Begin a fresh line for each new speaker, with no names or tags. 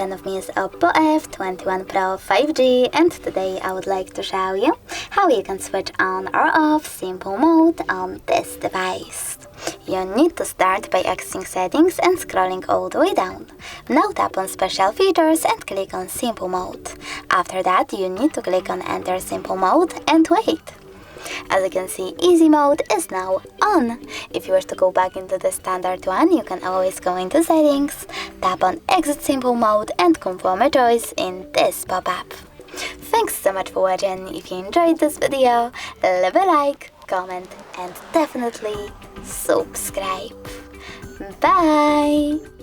front of me is OPPO F21 Pro 5G, and today I would like to show you how you can switch on or off simple mode on this device. You need to start by accessing settings and scrolling all the way down. Now tap on special features and click on simple mode. After that you need to click on enter simple mode and wait. As you can see, easy mode is now on. If you wish to go back into the standard one, you can always go into settings, tap on exit simple mode and confirm a choice in this pop-up. Thanks so much for watching. If you enjoyed this video, leave a like, comment and definitely subscribe. Bye!